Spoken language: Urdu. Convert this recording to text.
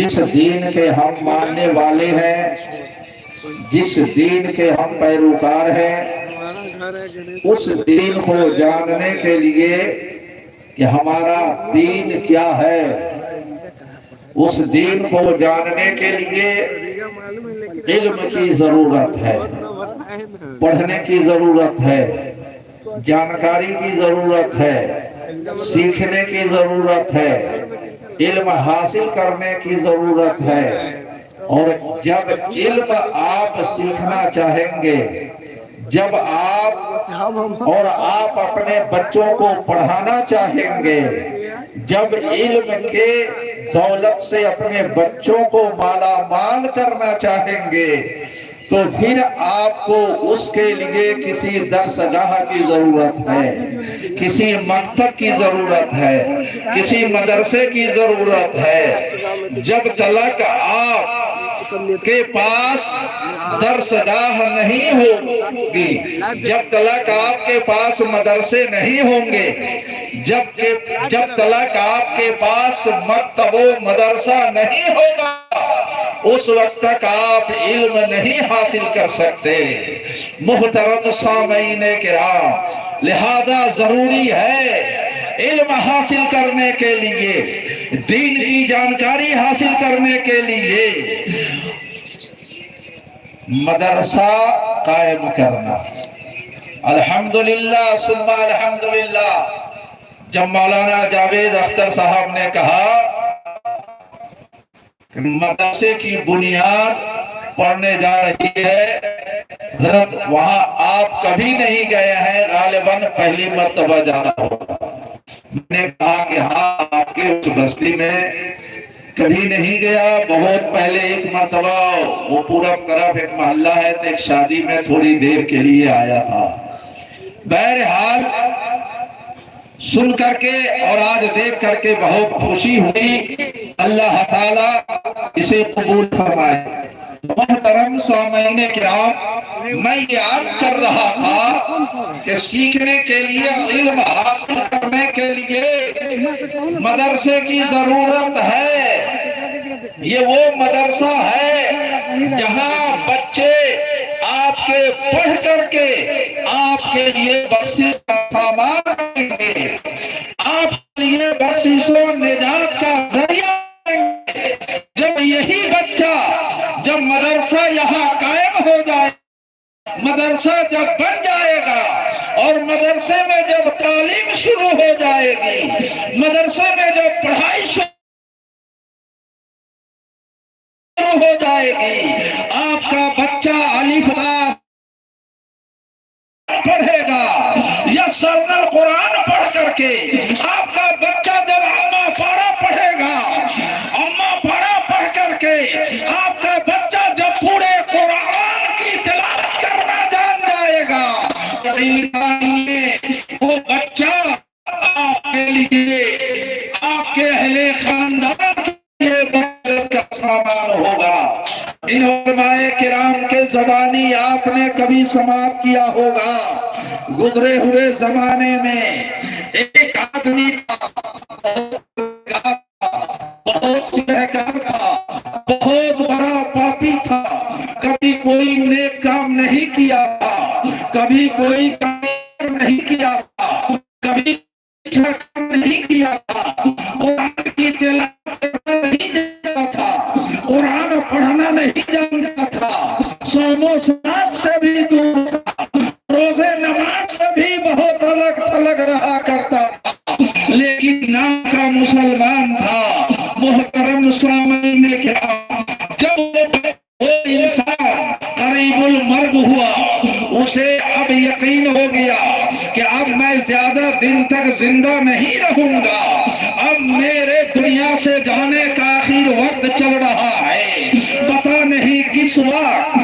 جس دین کے ہم ماننے والے ہیں، جس دین کے ہم پیروکار ہیں، اس دین کو جاننے کے لیے کہ ہمارا دین کیا ہے، اس دین کو جاننے کے لیے علم کی ضرورت ہے، پڑھنے کی ضرورت ہے، جانکاری کی ضرورت ہے، سیکھنے کی ضرورت ہے، علم حاصل کرنے کی ضرورت ہے۔ اور جب علم آپ سیکھنا چاہیں گے، جب آپ اپنے بچوں کو پڑھانا چاہیں گے، جب علم کے دولت سے اپنے بچوں کو مالا مال کرنا چاہیں گے، تو پھر آپ کو اس کے لیے کسی درس گاہ کی ضرورت ہے، کسی مکتب کی ضرورت ہے، کسی مدرسے کی ضرورت ہے۔ جب تک آپ کے پاس درس گاہ نہیں ہوگی، جب تک آپ کے پاس مدرسے نہیں ہوں گے، جب تک آپ کے پاس مکتب و مدرسہ نہیں ہوگا، اس وقت تک آپ علم نہیں حاصل کر سکتے۔ محترم سامعین کرام، لہذا ضروری ہے علم حاصل کرنے کے لیے، دین کی جانکاری حاصل کرنے کے لیے مدرسہ قائم کرنا۔ الحمدللہ ثم الحمدللہ، جب مولانا جاوید اختر صاحب نے کہا کہ مدرسے کی بنیاد پڑھنے جا رہی ہے، حضرت وہاں آپ کبھی نہیں گئے ہیں، غالباً پہلی مرتبہ جانا ہوگا۔ میں نے کہا کہ ہاں، آپ کے اس بستی میں کبھی نہیں گیا، بہت پہلے ایک مرتبہ وہ پورب طرف ایک محلہ ہے تو ایک شادی میں تھوڑی دیر کے لیے آیا تھا۔ بہرحال سن کر کے اور آج دیکھ کر کے بہت خوشی ہوئی، اللہ تعالیٰ اسے قبول فرمائے۔ محترم سامعین کرام، میں یہ عرض کر رہا تھا کہ سیکھنے کے لیے، علم حاصل کرنے کے لیے مدرسے کی ضرورت ہے۔ یہ وہ مدرسہ ہے جہاں بچے آپ کے پڑھ کر کے آپ کے لیے بخشش کا سامان دیں گے، آپ کے لیے بخشش و نجات کا ذریعہ دیں گے۔ جب یہی بچہ، جب مدرسہ یہاں قائم ہو جائے، مدرسہ جب بن جائے گا اور مدرسے میں جب تعلیم شروع ہو جائے گی، مدرسے میں جب پڑھائی شروع ہو جائے گی، آپ کا بچہ الف لام پڑھے گا یا سرنل قرآن پڑھ کر کے، آپ کا بچہ جب اما پارا پڑھے گا، اما پارا پڑھ کر کے آپ کا بچہ جب پورے قرآن کی تلاوت کرنا جان جائے گا، وہ بچہ آپ کے لیے، آپ کے اہل خاندان کے لیے برکت کا سامان ہوگا۔ ان علماء کرام کے زبانی آپ نے کبھی سماعت کیا ہوگا، گزرے ہوئے زمانے میں ایک آدمی تھا، بہت سیاہکار تھا، بہت بڑا پاپی تھا، کبھی کوئی نیک کام نہیں کیا تھا، کبھی کوئی کام نہیں کیا تھا، کبھی اچھا کام نہیں کیا تھا، قرآن کی تلاوت کرنا نہیں جانتا تھا، قرآن پڑھنا نہیں جانتا تھا، صوم و صلات سے بھی دور تھا، روزے نماز سے بھی بہت الگ تھلگ رہا کرتا تھا، لیکن نام کا مسلمان تھا۔ محترم سامعین کرام، جب وہ انسان قریب المرگ ہوا، اسے اب یقین ہو گیا کہ اب میں زیادہ دن تک زندہ نہیں رہوں گا، اب میرے دنیا سے جانے کا آخر وقت چل رہا ہے، پتہ نہیں کس وقت